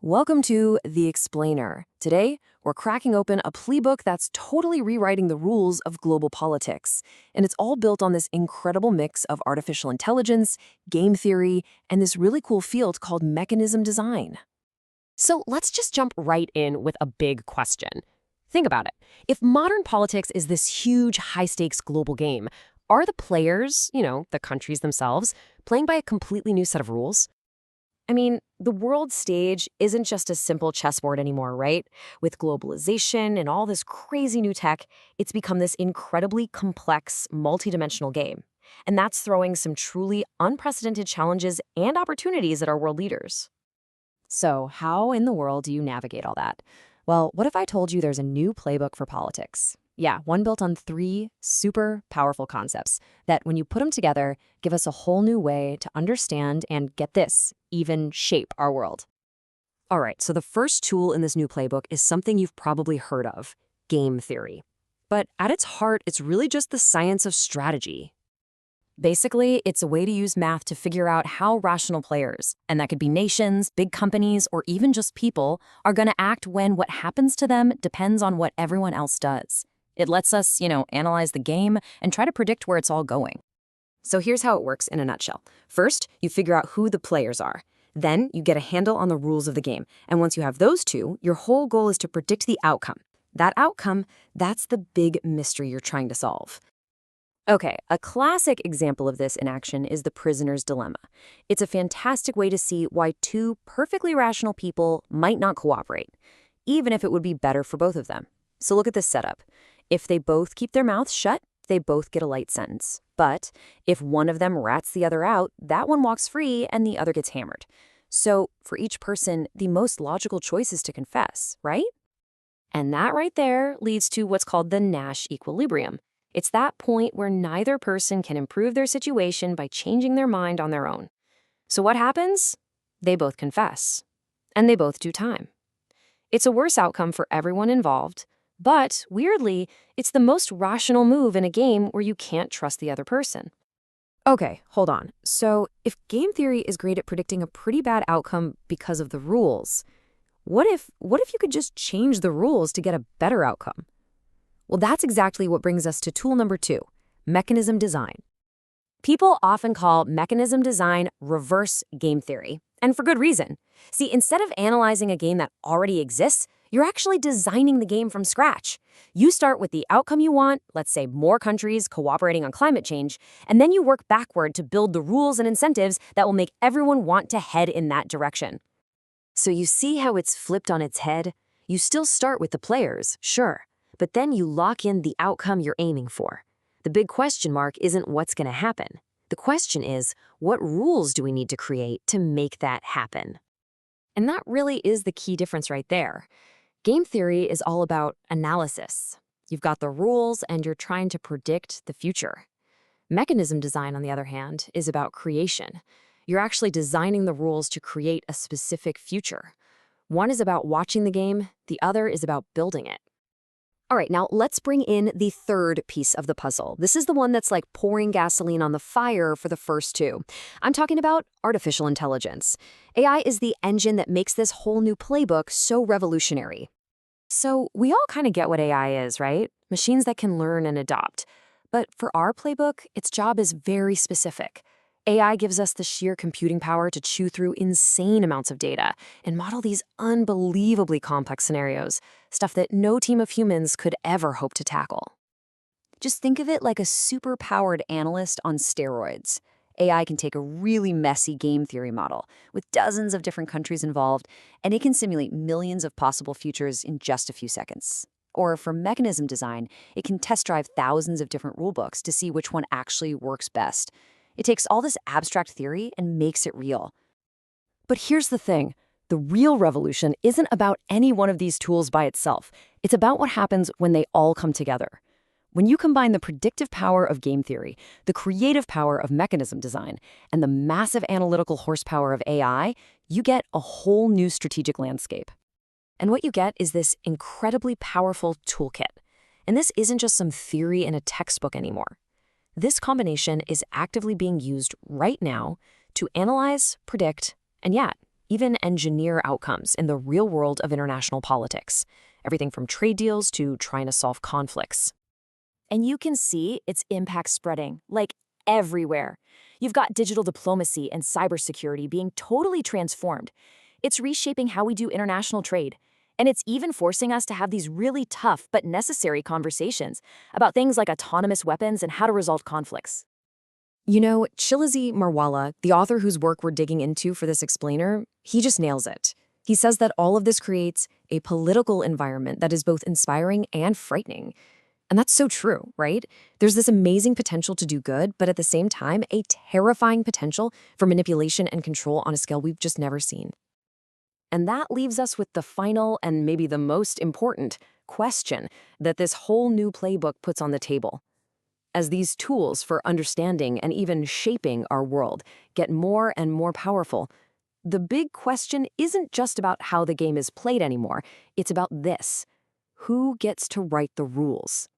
Welcome to The Explainer. Today, we're cracking open a playbook that's totally rewriting the rules of global politics. And it's all built on this incredible mix of artificial intelligence, game theory, and this really cool field called mechanism design. So let's just jump right in with a big question. Think about it. If modern politics is this huge, high-stakes global game, are the players, the countries themselves, playing by a completely new set of rules? I mean, the world stage isn't just a simple chessboard anymore, right? With globalization and all this crazy new tech, it's become this incredibly complex, multidimensional game. And that's throwing some truly unprecedented challenges and opportunities at our world leaders. So, how in the world do you navigate all that? Well, what if I told you there's a new playbook for politics? Yeah, one built on three super powerful concepts that, when you put them together, give us a whole new way to understand and, get this, even shape our world. All right, so the first tool in this new playbook is something you've probably heard of, game theory. But at its heart, it's really just the science of strategy. Basically, it's a way to use math to figure out how rational players, and that could be nations, big companies, or even just people, are going to act when what happens to them depends on what everyone else does. It lets us, analyze the game and try to predict where it's all going. So here's how it works in a nutshell. First, you figure out who the players are. Then you get a handle on the rules of the game. And once you have those two, your whole goal is to predict the outcome. That outcome, that's the big mystery you're trying to solve. Okay, a classic example of this in action is the prisoner's dilemma. It's a fantastic way to see why two perfectly rational people might not cooperate, even if it would be better for both of them. So look at this setup. If they both keep their mouths shut, they both get a light sentence. But if one of them rats the other out, that one walks free and the other gets hammered. So for each person, the most logical choice is to confess, right? And that right there leads to what's called the Nash equilibrium. It's that point where neither person can improve their situation by changing their mind on their own. So what happens? They both confess. And they both do time. It's a worse outcome for everyone involved, but weirdly, it's the most rational move in a game where you can't trust the other person. Okay, hold on. So if game theory is great at predicting a pretty bad outcome because of the rules, what if you could just change the rules to get a better outcome? Well, that's exactly what brings us to tool number 2, mechanism design. People often call mechanism design reverse game theory, and for good reason. See, instead of analyzing a game that already exists, you're actually designing the game from scratch. You start with the outcome you want, let's say more countries cooperating on climate change, and then you work backward to build the rules and incentives that will make everyone want to head in that direction. So you see how it's flipped on its head? You still start with the players, sure, but then you lock in the outcome you're aiming for. The big question mark isn't what's going to happen. The question is, what rules do we need to create to make that happen? And that really is the key difference right there. Game theory is all about analysis. You've got the rules and you're trying to predict the future. Mechanism design, on the other hand, is about creation. You're actually designing the rules to create a specific future. One is about watching the game, the other is about building it. All right, now let's bring in the third piece of the puzzle. This is the one that's like pouring gasoline on the fire for the first two. I'm talking about artificial intelligence. AI is the engine that makes this whole new playbook so revolutionary. So we all kind of get what AI is, right? Machines that can learn and adopt. But for our playbook, its job is very specific. AI gives us the sheer computing power to chew through insane amounts of data and model these unbelievably complex scenarios, stuff that no team of humans could ever hope to tackle. Just think of it like a super-powered analyst on steroids. AI can take a really messy game theory model with dozens of different countries involved, and it can simulate millions of possible futures in just a few seconds. Or for mechanism design, it can test drive thousands of different rulebooks to see which one actually works best. It takes all this abstract theory and makes it real. But here's the thing. The real revolution isn't about any one of these tools by itself. It's about what happens when they all come together. When you combine the predictive power of game theory, the creative power of mechanism design, and the massive analytical horsepower of AI, you get a whole new strategic landscape. And what you get is this incredibly powerful toolkit. And this isn't just some theory in a textbook anymore. This combination is actively being used right now to analyze, predict, and even engineer outcomes in the real world of international politics. Everything from trade deals to trying to solve conflicts. And you can see its impact spreading, like everywhere. You've got digital diplomacy and cybersecurity being totally transformed. It's reshaping how we do international trade. And it's even forcing us to have these really tough but necessary conversations about things like autonomous weapons and how to resolve conflicts. You know, Chilazi Marwala, the author whose work we're digging into for this explainer, he just nails it. He says that all of this creates a political environment that is both inspiring and frightening. And that's so true, right? There's this amazing potential to do good, but at the same time, a terrifying potential for manipulation and control on a scale we've just never seen. And that leaves us with the final and maybe the most important question that this whole new playbook puts on the table. As these tools for understanding and even shaping our world get more and more powerful, the big question isn't just about how the game is played anymore. It's about this: who gets to write the rules?